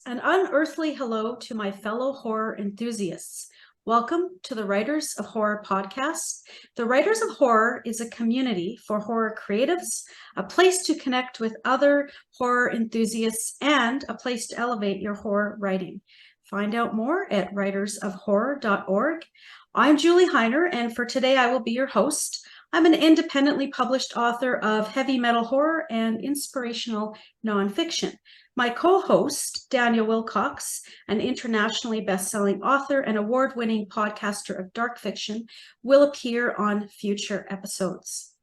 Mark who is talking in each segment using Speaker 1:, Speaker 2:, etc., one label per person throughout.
Speaker 1: an unearthly hello to my fellow horror enthusiasts. Welcome to the Writers of Horror podcast. The Writers of Horror is a community for horror creatives, a place to connect with other horror enthusiasts, and a place to elevate your horror writing. Find out more at writersofhorror.org. I'm Julie Hiner, and for today I will be your host. I'm an independently published author of heavy metal horror and inspirational nonfiction. My co-host, Daniel Willcocks, an internationally best-selling author and award-winning podcaster of dark fiction, will appear on future episodes.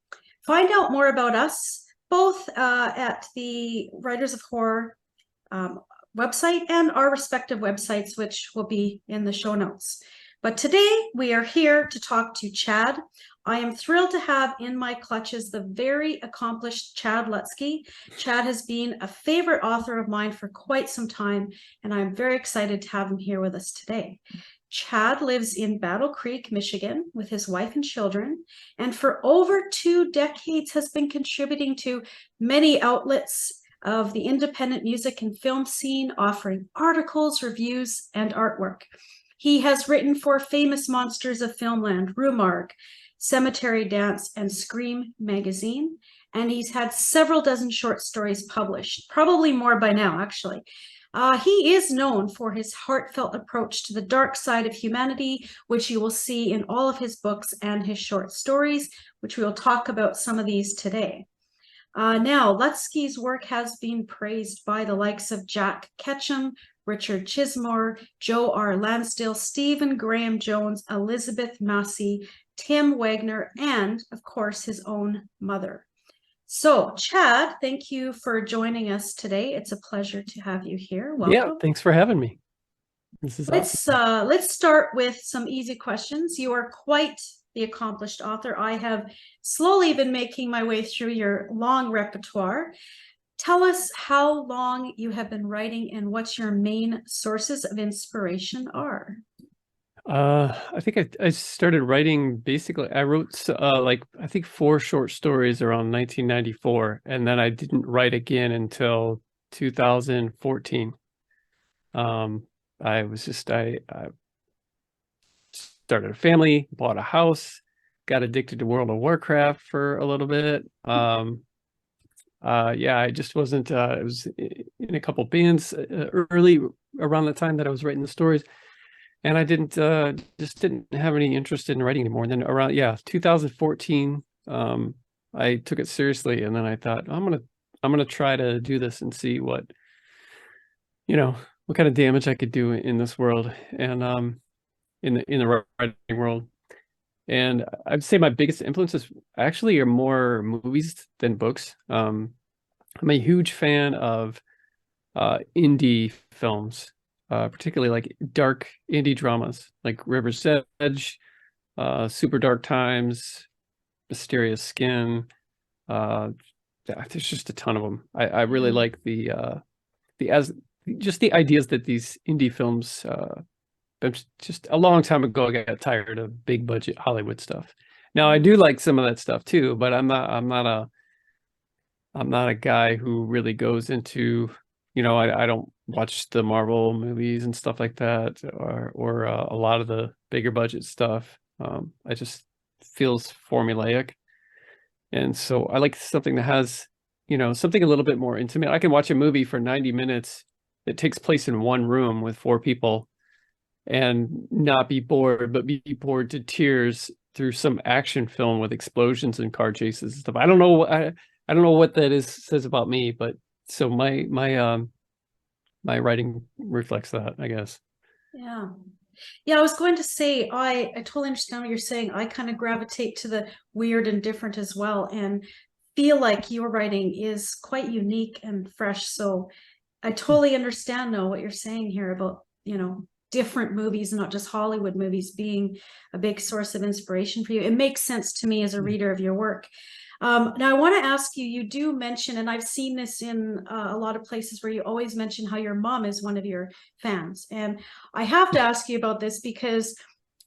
Speaker 1: Find out more about us, both at the Writers of Horror website and our respective websites, which will be in the show notes. But today we are here to talk to Chad. I am thrilled to have in my clutches the very accomplished Chad Lutzke. Chad has been a favorite author of mine for quite some time, and I'm very excited to have him here with us today. Chad lives in Battle Creek, Michigan, with his wife and children, and for over 2 decades has been contributing to many outlets of the independent music and film scene, offering articles, reviews, and artwork. He has written for famous monsters of Filmland, Rumarg, Cemetery Dance, and Scream magazine, and he's had several dozen short stories published, probably more by now, actually. He is known for his heartfelt approach to the dark side of humanity, which you will see in all of his books and his short stories, which we will talk about some of these today. Now, Lutzke's work has been praised by the likes of Jack Ketchum, Richard Chismore, Joe R. Lansdale, Stephen Graham Jones, Elizabeth Massey, Tim Wagner, and, of course, his own mother. So, Chad, thank you for joining us today. It's a pleasure to have you here. Welcome.
Speaker 2: Yeah, thanks for having me. This is awesome.
Speaker 1: Let's start with some easy questions. You are quite the accomplished author. I have slowly been making my way through your long repertoire. Tell us how long you have been writing and what your main sources of inspiration are.
Speaker 2: I think I started writing, basically, I wrote I think 4 short stories around 1994, and then I didn't write again until 2014. I started a family, bought a house, got addicted to World of Warcraft for a little bit. I just wasn't, I was in a couple bands early around the time that I was writing the stories, and I just didn't have any interest in writing anymore. And then around 2014, I took it seriously, and then I thought, I'm gonna try to do this and see what kind of damage I could do in this world, and in the writing world. And I'd say my biggest influences actually are more movies than books. I'm a huge fan of indie films, particularly like dark indie dramas like River's Edge, Super Dark Times, Mysterious Skin. There's just a ton of them. I really like the ideas that these indie films. Just a long time ago, I got tired of big budget Hollywood stuff. Now I do like some of that stuff too, but I'm not a guy who really goes into, I don't watch the Marvel movies and stuff like that, or a lot of the bigger budget stuff. I just feels formulaic, and so I like something that has, something a little bit more intimate. I can watch a movie for 90 minutes that takes place in one room with 4 people and not be bored, but be bored to tears through some action film with explosions and car chases and stuff. I don't know what that says about me, but so my writing reflects that, I guess.
Speaker 1: Yeah, I was going to say, I totally understand what you're saying. I kind of gravitate to the weird and different as well, and feel like your writing is quite unique and fresh. So I totally understand though what you're saying here about, different movies, not just Hollywood movies, being a big source of inspiration for you. It makes sense to me as a reader of your work. Now I want to ask you, you do mention, and I've seen this in a lot of places where you always mention how your mom is one of your fans. And I have to ask you about this because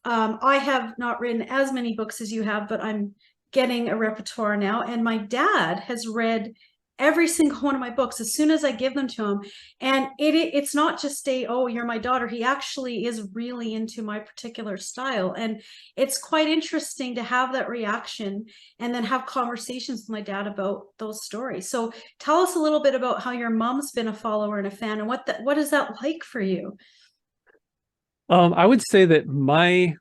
Speaker 1: I have not written as many books as you have, but I'm getting a repertoire now. And my dad has read every single one of my books as soon as I give them to him. And it's not just oh, you're my daughter. He actually is really into my particular style. And it's quite interesting to have that reaction and then have conversations with my dad about those stories. So tell us a little bit about how your mom's been a follower and a fan, and what is that like for you?
Speaker 2: I would say that my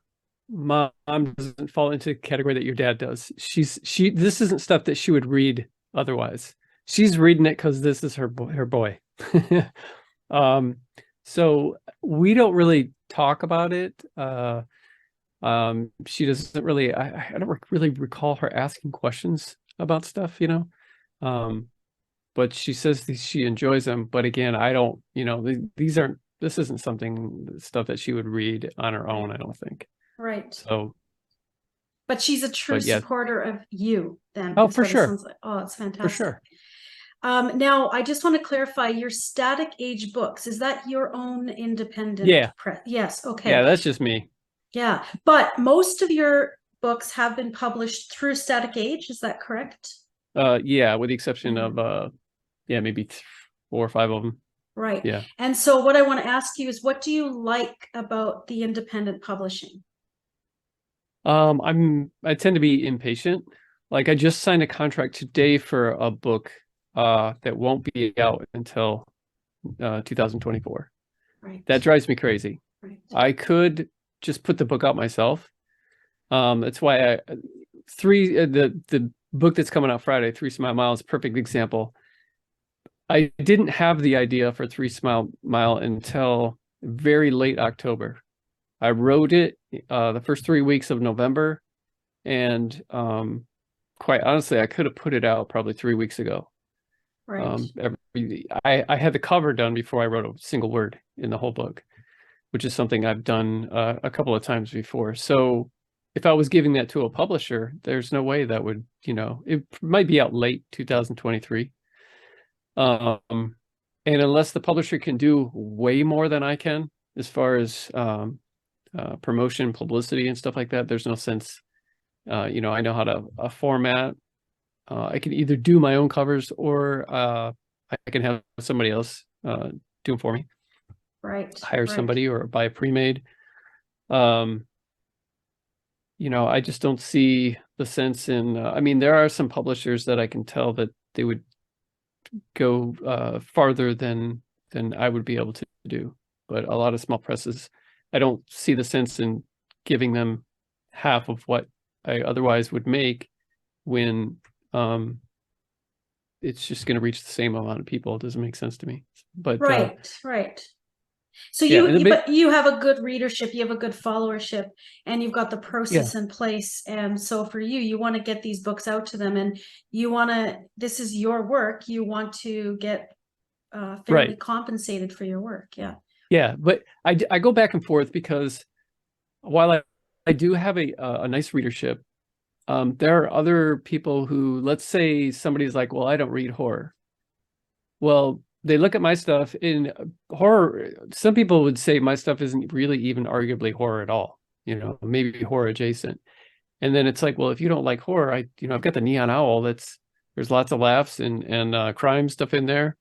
Speaker 2: mom doesn't fall into the category that your dad does. This isn't stuff that she would read otherwise. She's reading it because this is her boy. So we don't really talk about it. She doesn't really. I don't really recall her asking questions about stuff, but she says she enjoys them. But again, I don't. These aren't. This isn't stuff that she would read on her own, I don't think.
Speaker 1: Right.
Speaker 2: So.
Speaker 1: But she's a true supporter of you, then.
Speaker 2: Oh, for sure.
Speaker 1: Like. Oh, it's fantastic.
Speaker 2: For sure.
Speaker 1: Now, I just want to clarify, your Static Age books, is that your own independent press? Yes, okay.
Speaker 2: Yeah, that's just me.
Speaker 1: Yeah, but most of your books have been published through Static Age, is that correct?
Speaker 2: Yeah, with the exception of, maybe 4 or 5 of them.
Speaker 1: Right.
Speaker 2: Yeah.
Speaker 1: And so what I want to ask you is, what do you like about the independent publishing?
Speaker 2: I tend to be impatient. Like, I just signed a contract today for a book that won't be out until 2024.
Speaker 1: Right.
Speaker 2: That drives me crazy.
Speaker 1: Right.
Speaker 2: I could just put the book out myself. That's why the book that's coming out Friday, 3 Smile Mile, is a perfect example. I didn't have the idea for 3 Smile Mile until very late October. I wrote it the first 3 weeks of November, and quite honestly, I could have put it out probably 3 weeks ago.
Speaker 1: Right.
Speaker 2: I had the cover done before I wrote a single word in the whole book, which is something I've done a couple of times before. So if I was giving that to a publisher, there's no way that would, it might be out late 2023. And unless the publisher can do way more than I can, as far as promotion, publicity, and stuff like that, there's no sense. I know how to format. I can either do my own covers, or I can have somebody else do them for me.
Speaker 1: Right.
Speaker 2: Hire somebody or buy a pre-made. I just don't see the sense in. There are some publishers that I can tell that they would go farther than I would be able to do, but a lot of small presses, I don't see the sense in giving them half of what I otherwise would make, when it's just going to reach the same amount of people. It doesn't make sense to me. But
Speaker 1: right. So you have a good readership, you have a good followership, and you've got the process in place. And so for you want to get these books out to them, and this is your work. You want to get fairly compensated for your work. Yeah. Yeah.
Speaker 2: But I go back and forth, because while I do have a nice readership, there are other people who, let's say somebody's like, well, I don't read horror. Well, they look at my stuff in horror. Some people would say my stuff isn't really even arguably horror at all, maybe horror adjacent. And then it's like, well, if you don't like horror, I've got the Neon Owl. There's lots of laughs and crime stuff in there.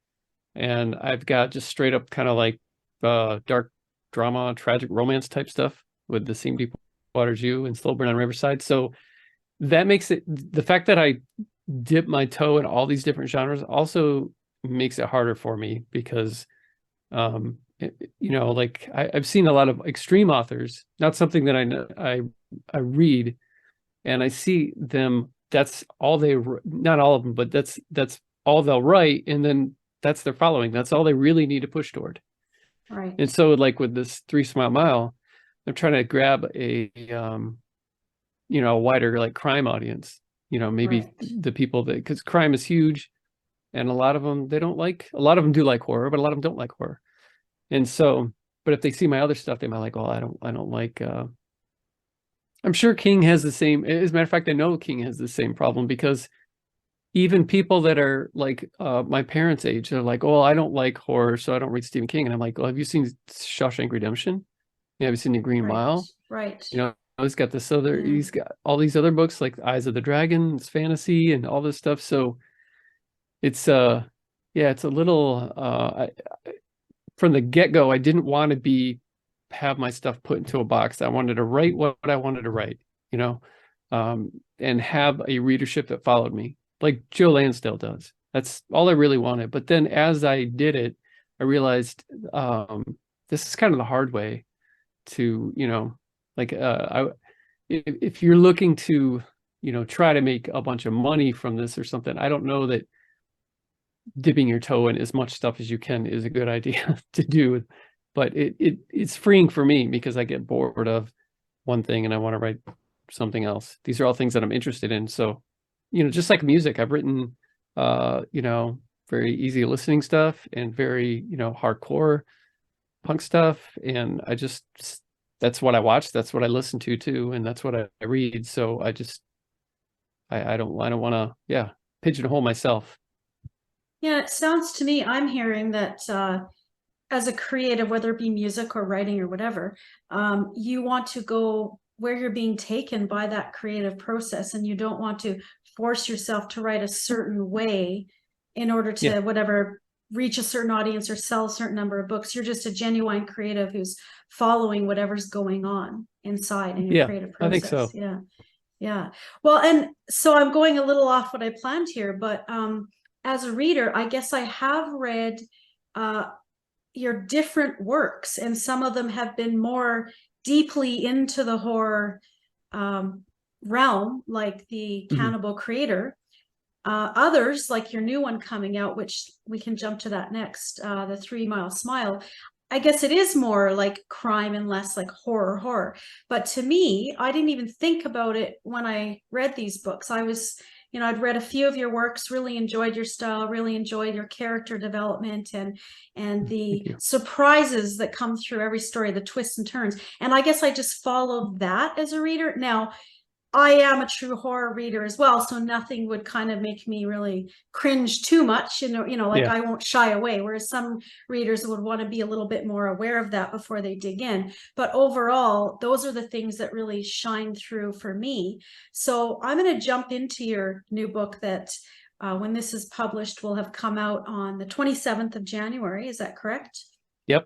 Speaker 2: And I've got just straight up kind of like dark drama, tragic romance type stuff with The Same Deep Water Jew and Slow Burn on Riverside. So that makes it, the fact that I dip my toe in all these different genres also makes it harder for me, because like I've seen a lot of extreme authors, not something that I read, and I see them, that's all they, not all of them, but that's all they'll write, and then that's their following, that's all they really need to push toward.
Speaker 1: Right.
Speaker 2: And so, like with this 3 Smile Mile, I'm trying to grab a wider, like, crime audience, maybe the people that, because crime is huge, and a lot of them, a lot of them do like horror, but a lot of them don't like horror. And so, but if they see my other stuff, they might like, well, I don't like, I'm sure King has the same, as a matter of fact, I know King has the same problem, because even people that are like my parents' age, they're like, oh, I don't like horror, so I don't read Stephen King. And I'm like, well, have you seen Shawshank Redemption? Have you seen The Green Mile?
Speaker 1: Right.
Speaker 2: He's got this other, he's got all these other books like Eyes of the Dragon, it's fantasy and all this stuff. So it's yeah, it's a little from the get-go, I didn't want to have my stuff put into a box. I wanted to write what I wanted to write, you know, and have a readership that followed me, like Joe Lansdale does. That's all I really wanted. But then as I did it, I realized this is kind of the hard way to, you know, like if you're looking to, you know, try to make a bunch of money from this or something, I don't know that dipping your toe in as much stuff as you can is a good idea to do. But it's freeing for me because I get bored of one thing and I want to write something else. These are all things that I'm interested in. So, you know, just like music, I've written you know, very easy listening stuff and very, you know, hardcore punk stuff. And that's what I watch, that's what I listen to too, and that's what I read. So I don't want to, yeah, pigeonhole myself.
Speaker 1: Yeah, it sounds to me, I'm hearing that as a creative, whether it be music or writing or whatever, you want to go where you're being taken by that creative process, and you don't want to force yourself to write a certain way in order to
Speaker 2: Yeah.
Speaker 1: whatever reach a certain audience or sell a certain number of books. You're just a genuine creative who's following whatever's going on inside in your
Speaker 2: Yeah,
Speaker 1: creative
Speaker 2: I think
Speaker 1: process.
Speaker 2: so.
Speaker 1: Yeah. Yeah. Well, and so I'm going a little off what I planned here, but as a reader, I guess I have read your different works, and some of them have been more deeply into the horror realm, like the Cannibal Creator. Others, like your new one coming out, which we can jump to that next, the 3 Mile Smile. I guess it is more like crime and less like horror. But to me, I didn't even think about it when I read these books. I was, you know, I'd read a few of your works, really enjoyed your style, really enjoyed your character development and the surprises that come through every story, the twists and turns. And I guess I just followed that as a reader. Now, I am a true horror reader as well, so nothing would kind of make me really cringe too much, like
Speaker 2: Yeah.
Speaker 1: I won't shy away, whereas some readers would want to be a little bit more aware of that before they dig in. But overall, those are the things that really shine through for me. So I'm going to jump into your new book that when this is published will have come out on the 27th of January. Is that correct?
Speaker 2: Yep.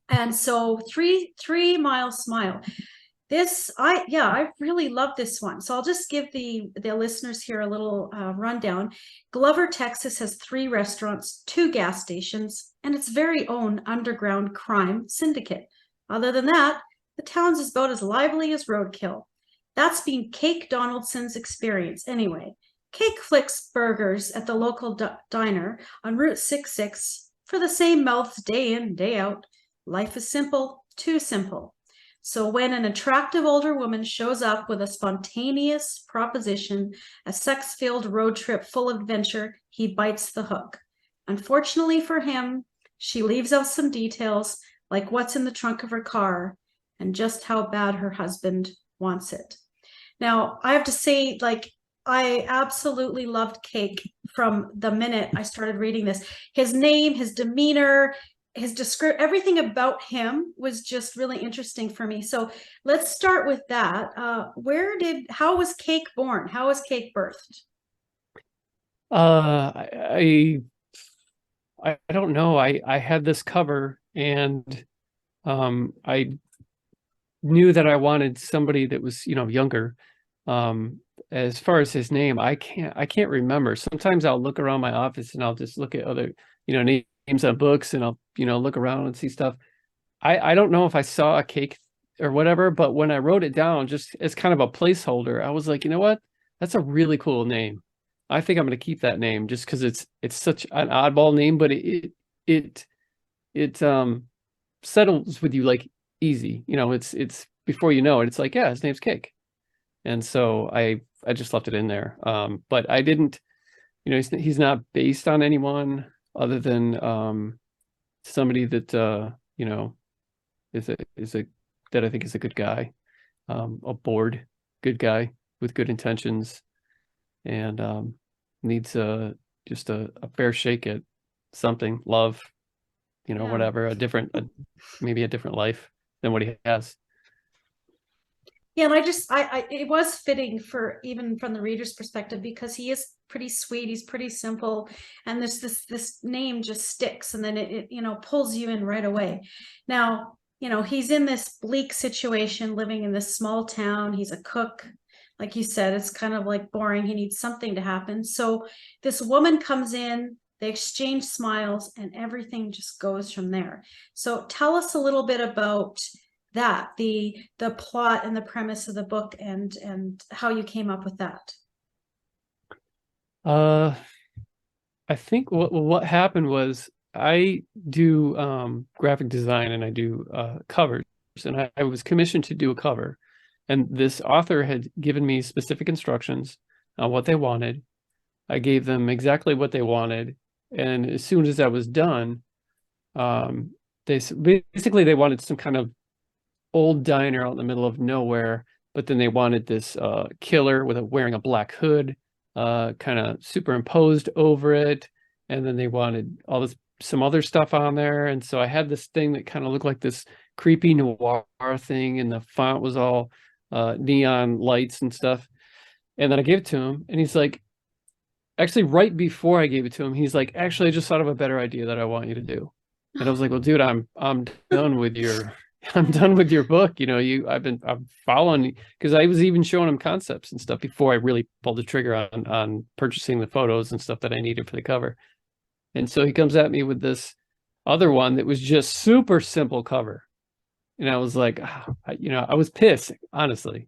Speaker 1: And so three Mile Smile. I really love this one. So I'll just give the listeners here a little rundown. Glover, Texas has 3 restaurants, 2 gas stations, and its very own underground crime syndicate. Other than that, the town's is about as lively as roadkill. That's been Cake Donaldson's experience anyway. Cake flicks burgers at the local diner on Route 66 for the same mouths day in, day out. Life is simple, too simple. So when an attractive older woman shows up with a spontaneous proposition, a sex-filled road trip full of adventure, he bites the hook. Unfortunately for him, she leaves out some details, like what's in the trunk of her car and just how bad her husband wants it. Now, I have to say, like, I absolutely loved Cake from the minute I started reading this. His name, his demeanor, his everything about him was just really interesting for me. So let's start with that. How was Cake born? How was Cake birthed?
Speaker 2: I don't know. I had this cover and I knew that I wanted somebody that was, you know, younger. As far as his name, I can't remember. Sometimes I'll look around my office and I'll just look at other, you know, names on books and I'll, you know, look around and see stuff. I don't know if I saw a Cake or whatever, but when I wrote it down just as kind of a placeholder, I was like, you know what? That's a really cool name. I think I'm going to keep that name just because it's such an oddball name, but it settles with you like easy. You know, it's before you know it, it's like, yeah, his name's Cake. And so I just left it in there. But I didn't, you know, he's not based on anyone other than somebody that you know, is a that I think is a good guy, a bored good guy with good intentions, and needs just a fair shake at something, love, you know,
Speaker 1: Yeah.
Speaker 2: whatever, maybe a different life than what he has.
Speaker 1: Yeah, and it was fitting for even from the reader's perspective because he is pretty sweet. He's pretty simple, and this name just sticks, and then it pulls you in right away. Now, he's in this bleak situation, living in this small town. He's a cook, like you said. It's kind of like boring. He needs something to happen. So this woman comes in. They exchange smiles, and everything just goes from there. So tell us a little bit about that, the plot and the premise of the book, and how you came up with that.
Speaker 2: Uh, I think what happened was I do graphic design and I do covers, and I was commissioned to do a cover, and this author had given me specific instructions on what they wanted. I gave them exactly what they wanted, and as soon as I was done, basically they wanted some kind of old diner out in the middle of nowhere, but then they wanted this killer wearing a black hood kind of superimposed over it, and then they wanted some other stuff on there. And so I had this thing that kind of looked like this creepy noir thing, and the font was all neon lights and stuff. And then I gave it to him, and he's like, actually, right before I gave it to him, he's like, actually, I just thought of a better idea that I want you to do. And I was like, well, dude, I'm done with your I'm done with your book. I'm following, because I was even showing him concepts and stuff before I really pulled the trigger on purchasing the photos and stuff that I needed for the cover. And so he comes at me with this other one that was just super simple cover. And I was like, I was pissed, honestly.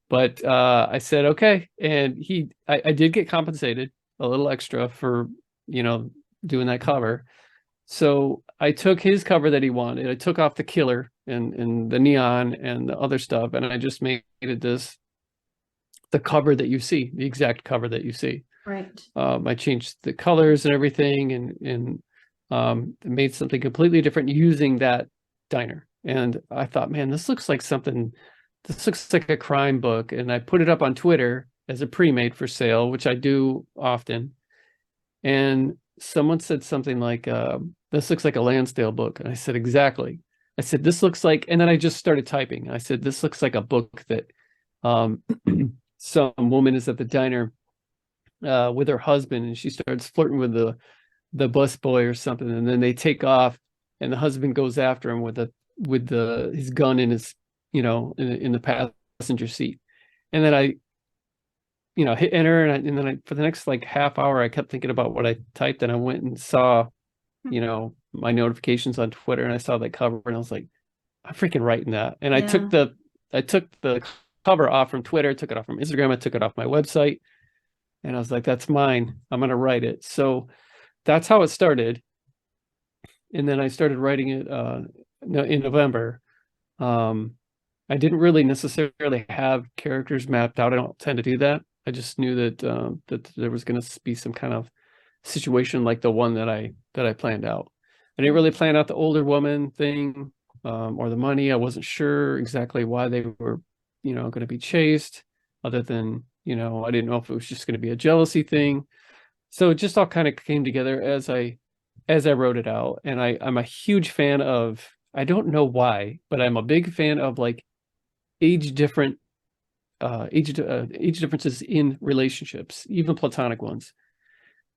Speaker 2: But I said, okay. And I did get compensated a little extra for, doing that cover. So I took his cover that he wanted. I took off the killer and the neon and the other stuff, and I just made it the cover that you see, the exact cover that you see.
Speaker 1: Right.
Speaker 2: I changed the colors and everything, and made something completely different using that diner. And I thought, man, this looks like a crime book. And I put it up on Twitter as a pre-made for sale, which I do often. And someone said something like, this looks like a Lansdale book. And I said, exactly. I said, this looks like, and then I just started typing. I said, this looks like a book that some woman is at the diner with her husband, and she starts flirting with the busboy or something. And then they take off, and the husband goes after him with his gun in his, in the passenger seat. And then I hit enter, and then for the next like half hour, I kept thinking about what I typed, and I went and saw, my notifications on Twitter, and I saw that cover, and I was like, I'm freaking writing that. And I took the cover off from Twitter, took it off from Instagram, I took it off my website, and I was like, that's mine. I'm going to write it. So that's how it started. And then I started writing it in November. I didn't really necessarily have characters mapped out. I don't tend to do that. I just knew that there was going to be some kind of situation like the one that I planned out. I didn't really plan out the older woman thing or the money. I wasn't sure exactly why they were, going to be chased, other than, I didn't know if it was just going to be a jealousy thing. So it just all kind of came together as I wrote it out. And I'm a huge fan of, I don't know why, but I'm a big fan of like age differences in relationships, even platonic ones.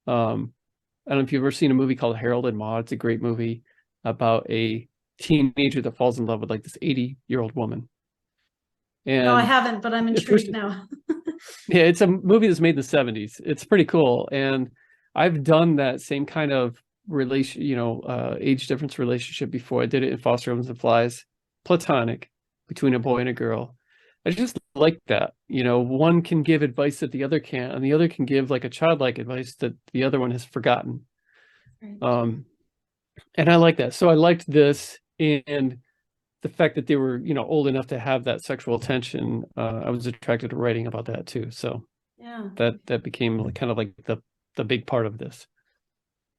Speaker 2: I don't know if you've ever seen a movie called Harold and Maude. It's a great movie about a teenager that falls in love with like this 80-year-old woman. And
Speaker 1: no, I haven't, but I'm intrigued now.
Speaker 2: Yeah, it's a movie that's made in the 70s. It's pretty cool. And I've done that same kind of age difference relationship before. I did it in Foster Homes and Flies, platonic, between a boy and a girl. I just like that. One can give advice that the other can't, and the other can give like a childlike advice that the other one has forgotten. Right. And I like that. So I liked this, and the fact that they were, old enough to have that sexual tension. I was attracted to writing about that too. So yeah, that became kind of like the big part of this.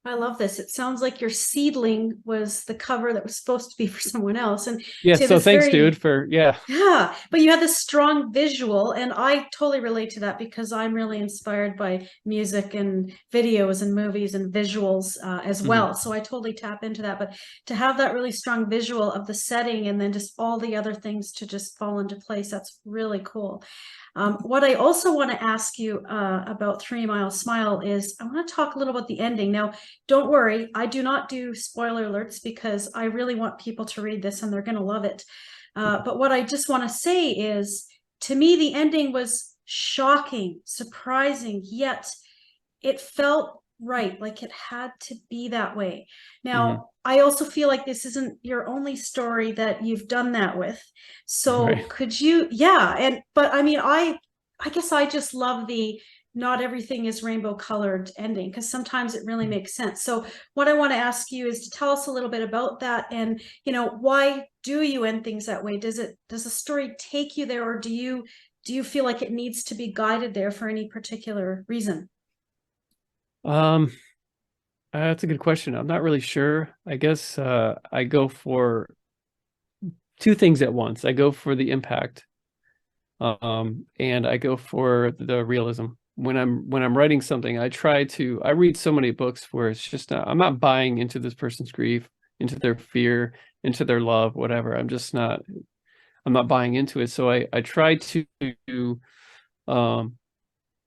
Speaker 1: I love this. It sounds like your seedling was the cover that was supposed to be for someone else. And
Speaker 2: Yeah,
Speaker 1: so
Speaker 2: so
Speaker 1: this
Speaker 2: thanks,
Speaker 1: very,
Speaker 2: dude, for yeah.
Speaker 1: yeah, but you had this strong visual, and I totally relate to that because I'm really inspired by music and videos and movies and visuals as
Speaker 2: Mhm.
Speaker 1: well. So I totally tap into that. But to have that really strong visual of the setting and then just all the other things to just fall into place, that's really cool. What I also want to ask you about 3 Mile Smile is I want to talk a little about the ending. Now, don't worry, I do not do spoiler alerts because I really want people to read this and they're going to love it. But what I just want to say is, to me, the ending was shocking, surprising, yet it felt right, like it had to be that way.
Speaker 2: Mhm.
Speaker 1: Now, I also feel like this isn't your only story that you've done that with. So
Speaker 2: Right.
Speaker 1: could you, yeah, and but I mean, I guess I just love the not everything is rainbow colored ending because sometimes it really makes sense. So what I want to ask you is to tell us a little bit about that and why do you end things that way? Does the story take you there, or do you feel like it needs to be guided there for any particular reason?
Speaker 2: Um, that's a good question. I'm not really sure. I guess I go for two things at once. I go for the impact, and I go for the realism. When I'm writing something, I read so many books where it's just I'm not buying into this person's grief, into their fear, into their love, whatever. I'm not buying into it. So I try to um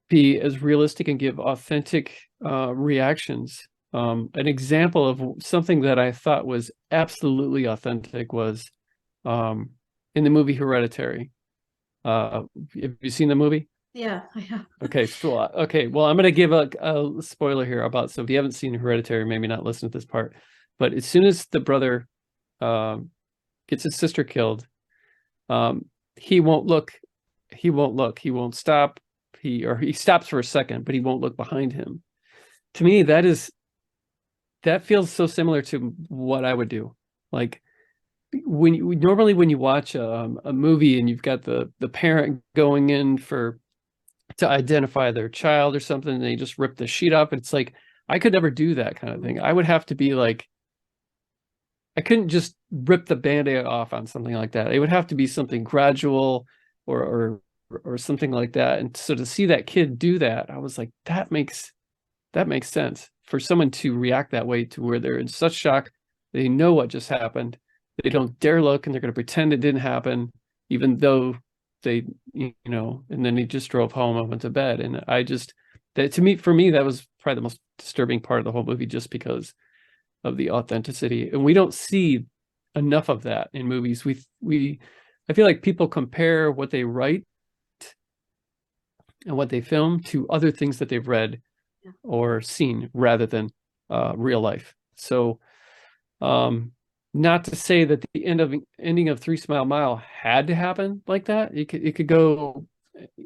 Speaker 2: be as realistic and give authentic reactions. An example of something that I thought was absolutely authentic was um, in the movie Hereditary. Have you seen the movie?
Speaker 1: Yeah, I have.
Speaker 2: Okay, so okay, well, I'm going to give a spoiler here about, so if you haven't seen Hereditary, maybe not listen to this part. But as soon as the brother um, gets his sister killed, um, he won't look. He won't look. He won't stop. He stops for a second, but he won't look behind him. To me, that feels so similar to what I would do. Like normally when you watch a movie and you've got the parent going in to identify their child or something, and they just rip the sheet off. It's like I could never do that kind of thing. I would have to be like, I couldn't just rip the band-aid off on something like that. It would have to be something gradual or or something like that. And so to see that kid do that, I was like, that makes sense for someone to react that way, to where they're in such shock, they know what just happened. They don't dare look, and they're going to pretend it didn't happen, even though and then he just drove home and went to bed. And for me, that was probably the most disturbing part of the whole movie, just because of the authenticity. And we don't see enough of that in movies. I feel like people compare what they write and what they film to other things that they've read or seen rather than real life. So, not to say that the ending of 3 Mile had to happen like that. It could go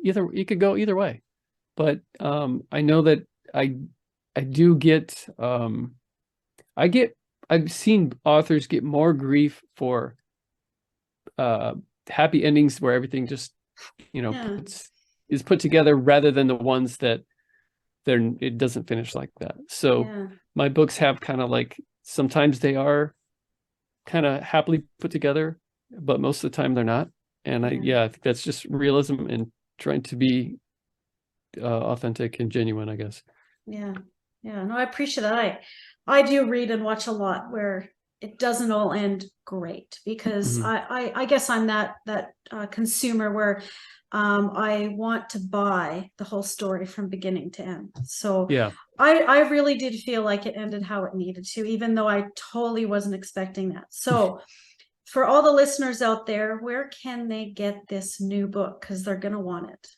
Speaker 2: either way. But I know that I do get I get I've seen authors get more grief for uh happy endings where everything just
Speaker 1: Yeah,
Speaker 2: is put together, rather than the ones that it doesn't finish like that. So
Speaker 1: yeah,
Speaker 2: my books have kind of like, sometimes they are kind of happily put together, but most of the time they're not. And
Speaker 1: yeah,
Speaker 2: I think that's just realism and trying to be authentic and genuine, I guess.
Speaker 1: yeah, yeah. No, I appreciate that. I do read and watch a lot where it doesn't all end great because
Speaker 2: Mhm.
Speaker 1: I guess I'm that consumer where I want to buy the whole story from beginning to end. So
Speaker 2: Yeah.
Speaker 1: I really did feel like it ended how it needed to, even though I totally wasn't expecting that. So for all the listeners out there, where can they get this new book? Because they're gonna want it.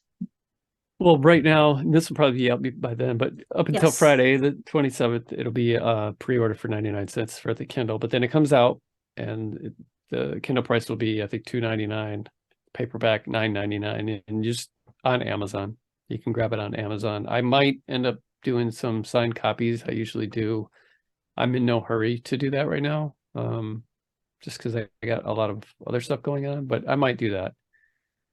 Speaker 2: Well, right now, and this will probably be out by then, but up until
Speaker 1: Yes.
Speaker 2: Friday, the 27th, it'll be pre-order for 99 cents for the Kindle. But then it comes out, and the Kindle price will be, I think, $2.99, paperback $9.99, and just on Amazon. You can grab it on Amazon. I might end up doing some signed copies. I usually do. I'm in no hurry to do that right now, just because I got a lot of other stuff going on, but I might do that.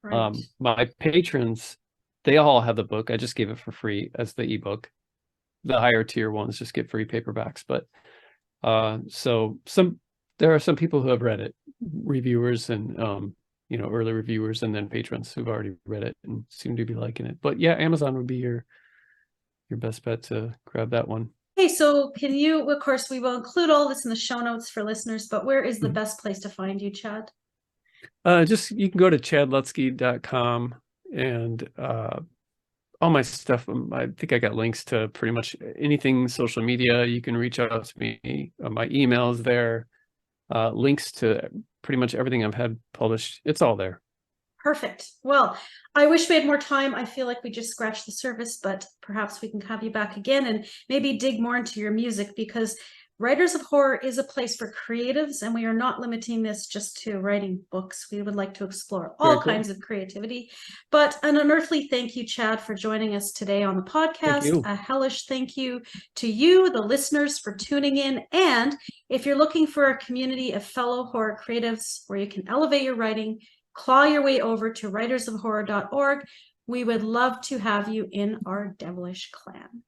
Speaker 1: Right.
Speaker 2: My patrons, they all have the book. I just gave it for free as the ebook. the higher tier ones just get free paperbacks. But so there are some people who have read it, reviewers and early reviewers, and then patrons who've already read it and seem to be liking it. But yeah, Amazon would be your best bet to grab that one.
Speaker 1: Okay, so can you, of course, we will include all this in the show notes for listeners, but where is the
Speaker 2: Mhm.
Speaker 1: best place to find you, Chad?
Speaker 2: Just you can go to chadlutzke.com and all my stuff. I think I got links to pretty much anything social media. You can reach out to me. My email is there. Links to pretty much everything I've had published. It's all there.
Speaker 1: Perfect. Well, I wish we had more time. I feel like we just scratched the surface, but perhaps we can have you back again and maybe dig more into your music, because Writers of Horror is a place for creatives, and we are not limiting this just to writing books. We would like to explore all kinds of creativity. But an unearthly thank you, Chad, for joining us today on the podcast. A hellish thank you to you, the listeners, for tuning in. And if you're looking for a community of fellow horror creatives where you can elevate your writing, claw your way over to writersofhorror.org. We would love to have you in our devilish clan.